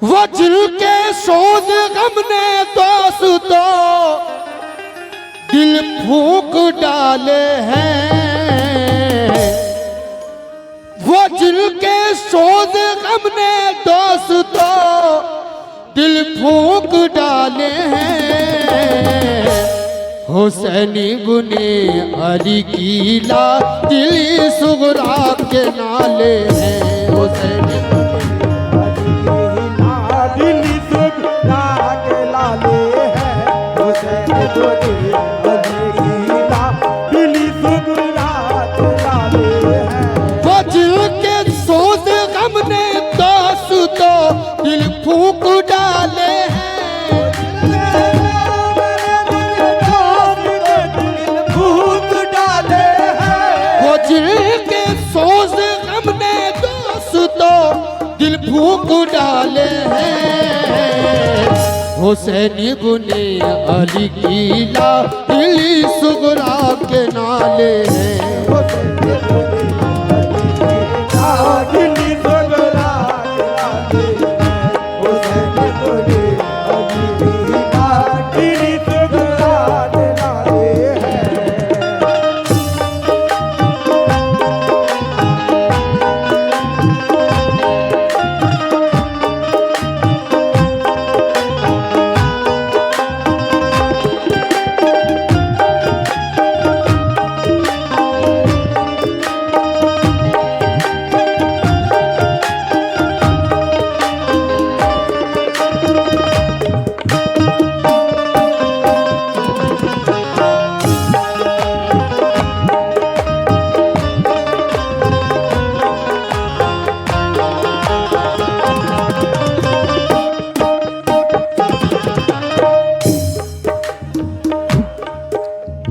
वज्र के सोज गम ने दोस्तों दिल फूंक डाले हैं। वज्र के सोज गम ने दोस्तों दिल फूंक डाले हैं। हुसैनी बुने अली की ला दिल सुगरा के नाले हैं। हुसैनी वज्र के सोज गम ने दोस्तों दिल फूंक डाले हैं। वज्र के सोज गम ने दोस्तों दिल फूंक डाले हैं। हुसैनी बुने अली की ला दिल सुगरा के नाले हैं।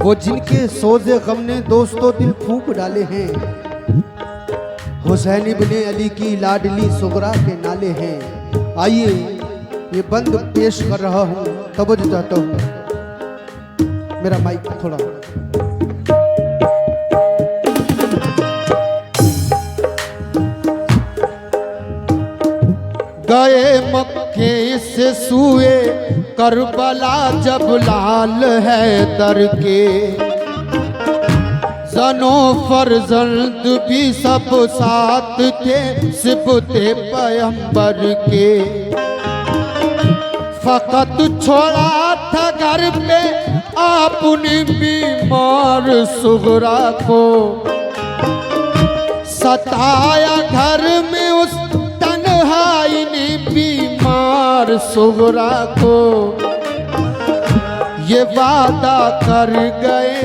वो जिनके सोजे गम ने दोस्तों दिल फूंक डाले हैं। हुसैन इब्ने अली की लाडली सुगरा के नाले हैं। आइए ये बंद पेश कर रहा हूँ, तवज्जो चाहता हूँ। मेरा माइक थोड़ा गए मक्के से सुए करबला जब लाल है दर के। जनो फरजंद भी सब साथ थे सिबते पैगंबर के। फकत छोड़ा था घर पे आपने बीमार सुगरा को। सताया घर में उस तन्हाई ने बीमार सुगरा को। ये वादा कर गए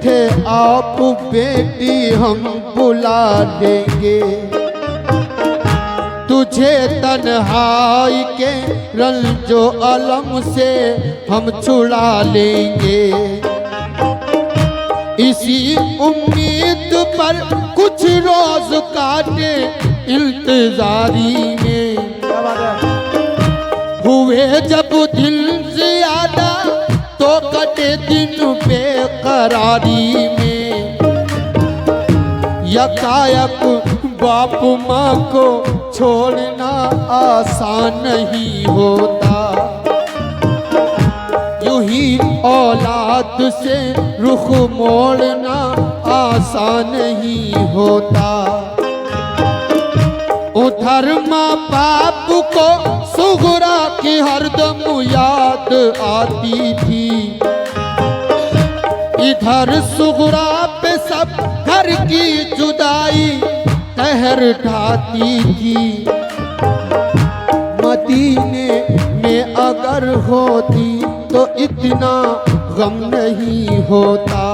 थे आप बेटी हम बुला लेंगे। तुझे तन्हाई के रंजो अलम से हम छुड़ा लेंगे। इसी उम्मीद पर कुछ रोज काटे इंतजारी में। हुए जब दिल ज्यादा तो कटे दिन बेकरारी में। यकायक बाप माँ को छोड़ना आसान नहीं होता। यूं ही औलाद से रुख मोड़ना आसान नहीं होता। उधर माँ बाप को सुगरा की हरदम याद आती थी। इधर सुगरा पे सब घर की जुदाई कहर ढाती थी। मदीने में अगर होती तो इतना गम नहीं होता।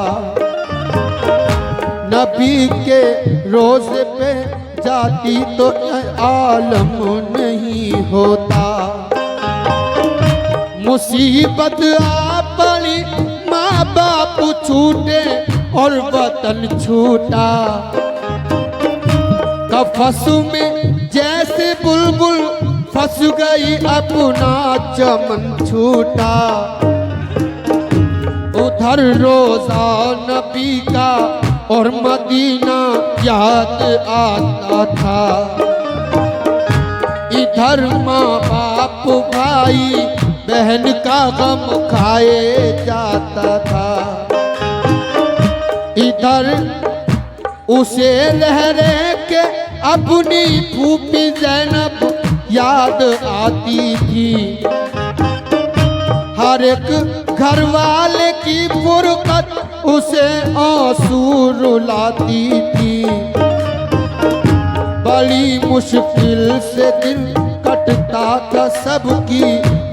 नबी के रोज़े पे जाती तो आलम नहीं होता। मुसीबत आ पड़ी माँ बाप छूटे और वतन छूटा। कफस में जैसे बुलबुल फंस गई अपना चमन छूटा। उधर रोजा नबी का और मदीना याद आता था। इधर माँ बाप भाई बहन का गम खाए जाता था, इधर उसे रह रह के अपनी फूफी ज़ैनब याद आती थी। हर एक घर वाले की फुरकत उसे आंसू रुलाती थी। बड़ी मुश्किल से दिन कटता था सबकी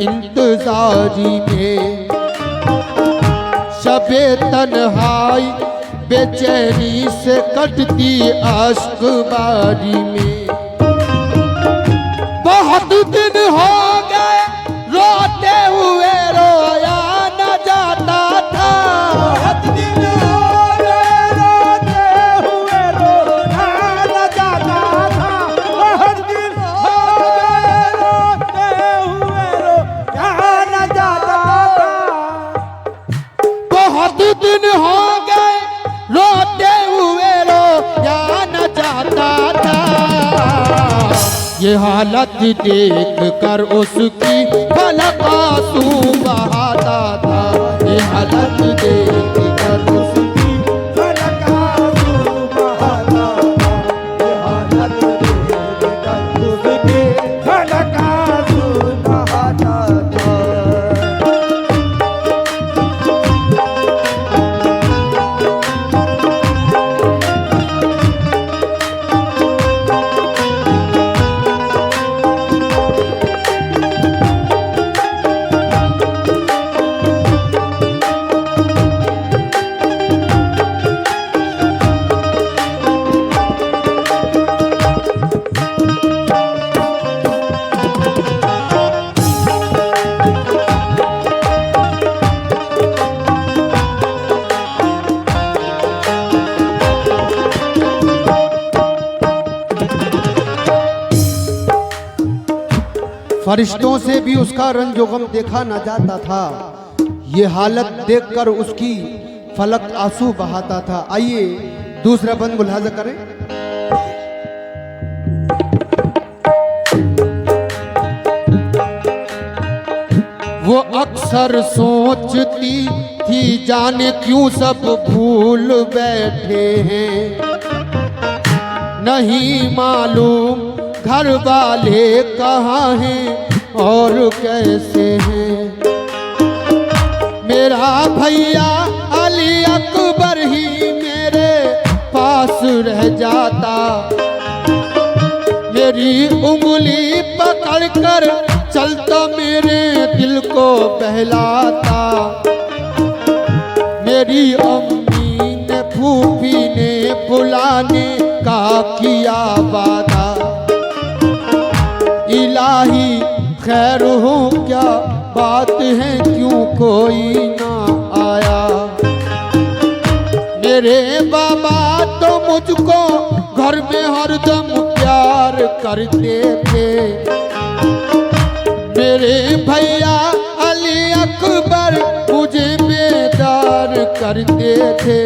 इंतजारी में। शबे तन्हाई बेचैनी से कटती आश्क बारी में। बहुत दिन हो गए रोते हुए रोया न जाता था, बहुत दिन हो गए रोते हुए रोया न जाता था, बहुत दिन हो गए रोते हुए रोया न जाता था, बहुत दिन हो गए रोते हुए रोया न जाता था। ये हालत देख कर उसकी पलक आंसू बहाता था, ये हालत देख कर उसकी पलक आंसू बहाता था, ये हालत देख कर उसकी पलक आंसू बहाता था। फरिश्तों से भी उसका रंजो गम देखा न जाता था। ये हालत देखकर उसकी फलक आंसू बहाता था। आइए दूसरा बंद मुलाजा करें। वो अक्सर सोचती थी जाने क्यों सब भूल बैठे हैं। नहीं मालूम घर वाले कहाँ हैं और कैसे हैं। मेरा भैया अली अकबर ही मेरे पास रह जाता, मेरी उंगली पकड़कर चलता मेरे दिल को बहलाता। मेरी अम्मी ने फूफी ने बुलाने का किया वादा। इलाही खैर हो क्या बात है क्यों कोई ना आया। मेरे बाबा तो मुझको घर में हरदम प्यार करते थे। मेरे भैया अली अकबर मुझे बेदार करते थे।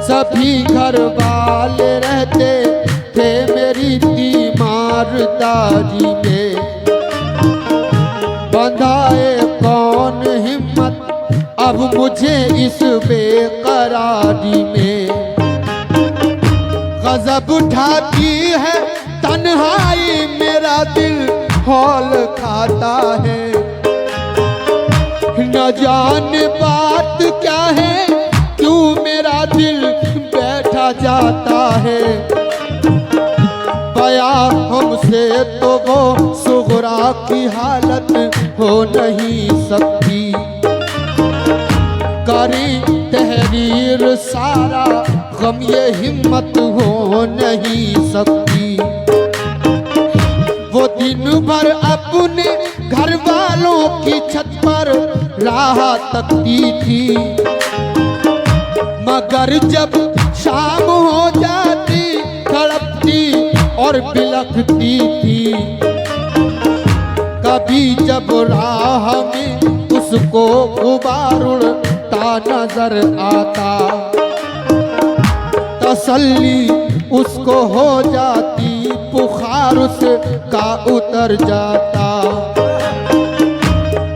सभी घर वाले रहते थे मेरी तीमारदारी में। बंधाए कौन हिम्मत अब मुझे इस बेकरारी में। गजब उठाती है तन्हाई मेरा दिल हौल खाता है। न जाने बात क्या है क्यों मेरा दिल बैठा जाता है। बया हमसे तो वो सुगरा की हालत हो नहीं सकती। करें तहरीर सारा गम ये हिम्मत हो नहीं सकती। वो दिन भर अपने घर वालों की छत पर राह तकती थी। मगर जब शाम हो जाती तड़पती और बिलखती थी। कभी जब राह में उसको गुबार उड़ता नजर आता, तसल्ली उसको हो जाती बुखार उसका उतर जाता।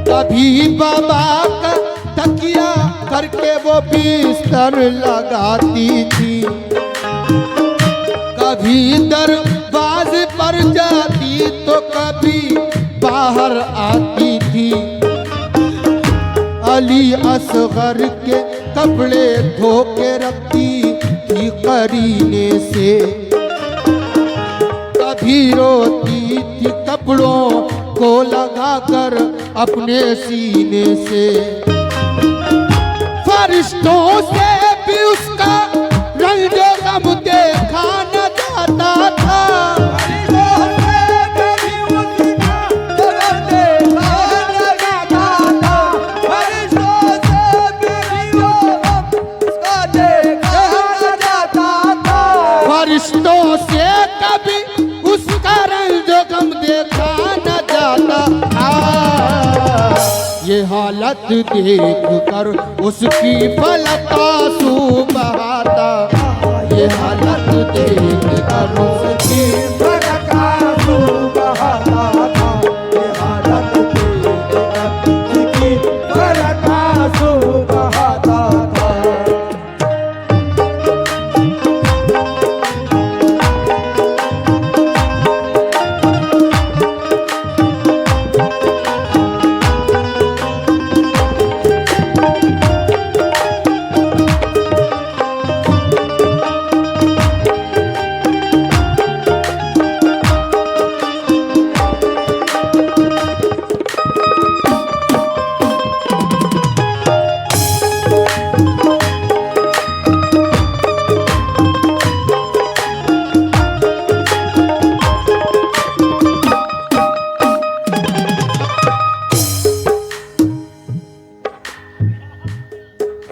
कभी बाबा का तकिया करके वो बिस्तर लगाती थी, कभी दरवाजे पर जाती तो कभी बाहर आती थी। अली असगर के कपड़े धो के रखती थी करीने से, कभी रोती थी कपड़ों को लगाकर अपने सीने से। फरिश्तों से भी उसका रंग गम देखा न जाता था। फरिश्तों से कभी उसका रंग गम देखा न जाता था। ये हालत देख कर उसकी फलक आंसू बहाता, ये हालत देख कर उसकी फलक आंसू बहाता था, ये हालत देख कर उसकी फलक आंसू बहाता था।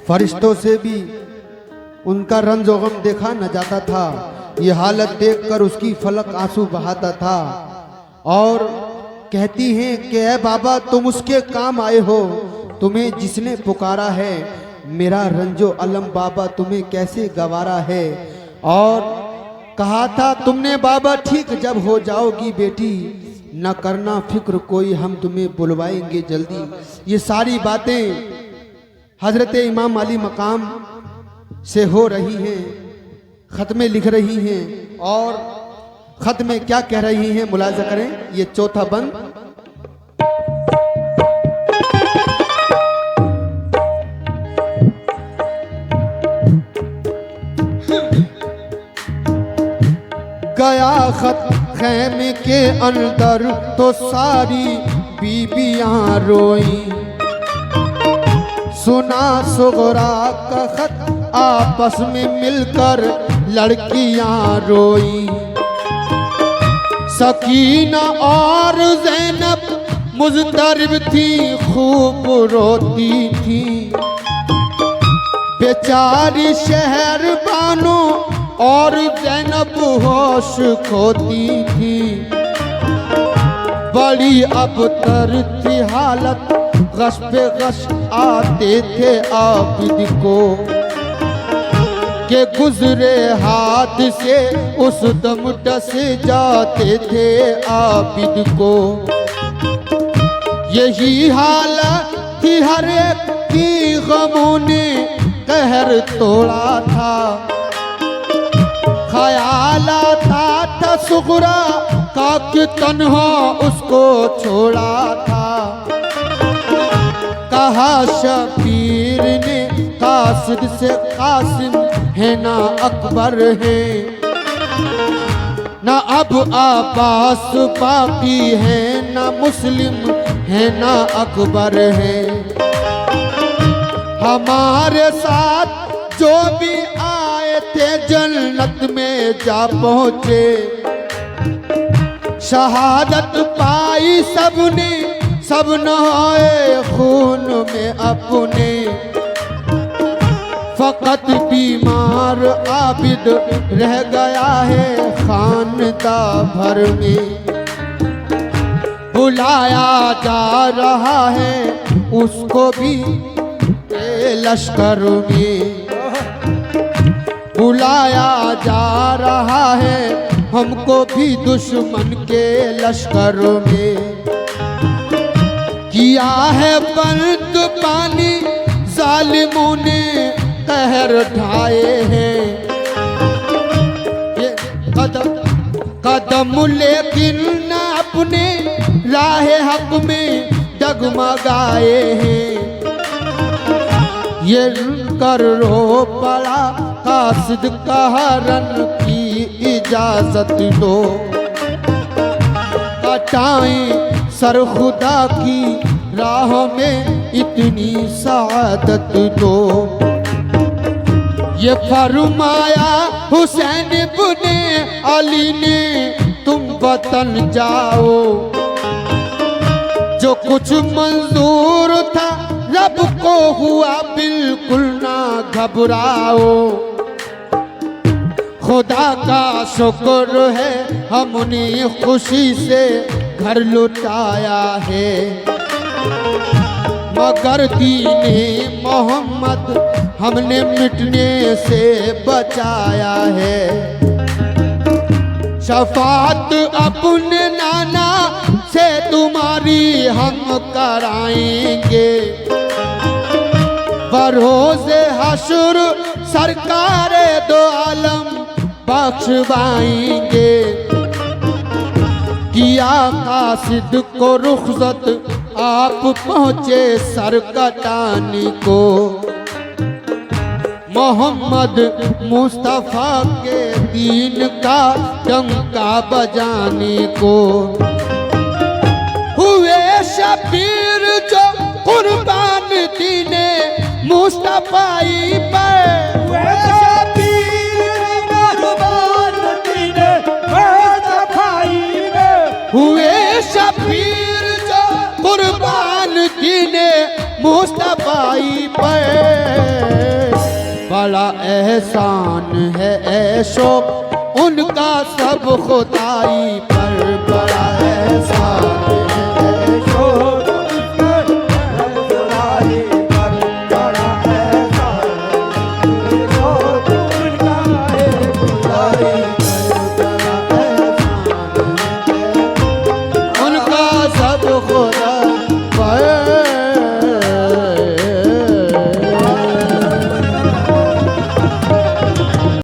फरिश्तों से भी उनका रंज और गम देखा न जाता था। ये हालत देखकर उसकी फलक आंसू बहाता था और कहती हैं कि ऐ बाबा तुम उसके काम आए हो, तुम्हें जिसने पुकारा है, मेरा रंजो अलम बाबा तुम्हें कैसे गवारा है। और कहा था तुमने बाबा ठीक जब हो जाओगी बेटी, न करना फिक्र कोई हम तुम्हें बुलवाएंगे जल्दी। ये सारी बातें हजरत इमाम अली मकाम से हो रही हैं, ख़त में लिख रही हैं और ख़त में क्या कह रही हैं मुलाजा करें। ये चौथा बंद। गया खत खैमे के अंदर तो सारी बीबियां रोई, सुना सुगरा का खत आपस में मिलकर लड़कियां रोई। सकीना और ज़ैनब मुज़तरब थी, खूब रोती थी। बेचारी शहर बानो और ज़ैनब होश खोती थी। बड़ी अबतर थी हालत, गश पे गश आते थे आबिद को, के गुजरे हाथ से उस दम डस जाते थे आबिद को। यही हालत थी हर एक की, गमों ने कहर तोड़ा था। ख्याल आता था सुगरा का कि तन्हा उसको छोड़ा था। कहा शबीर ने कासिद से कासिम है ना अकबर है, ना अब अब्बास बाकी है, ना मुस्लिम है ना अकबर है। हमारे साथ जो भी आए थे जन्नत में जा पहुँचे, शहादत पाई सबने, सब नहाए खून में अपने। फकत बीमार आबिद रह गया है खानदा भर में। बुलाया जा रहा है उसको भी लश्कर में, बुलाया जा रहा है हमको भी दुश्मन के लश्कर में किया है बंद पानी, जालिमों ने कहर ढाए हैं। ये कदम लेकिन न अपने राह हक में डगमगाए हैं। ये कर रो पड़ा कासिद कहरन की इजाजत दो, कटाएं सर खुदा की राह में इतनी सादत दो। ये फरमाया हुसैन इब्ने अली ने तुम वतन जाओ, जो कुछ मंजूर था रब को हुआ बिल्कुल ना घबराओ। खुदा का शुक्र है हमने खुशी से घर लुटाया है, मगर दीने मोहम्मद हमने मिटने से बचाया है। शफात अपने नाना से तुम्हारी हम कराएंगे, बरोज़े हशर सरकार दो आलम बख्शवाएंगे। किया कासिद को रुखसत आप पहुँचे सर कटाने को, मोहम्मद मुस्तफ़ा के दीन का डंका बजाने को। हुए शबीर जो कुर्बान दीने मुस्तफ़ाई पर, हुए शबीर कुर्बान दीने मुस्तफ़ाई पर, हुए शबीर जो कुर्बान दीने मुस्तफ़ाई पर। बड़ा एहसान है ऐशो उनका सब खुदाई पर, बड़ा एहसान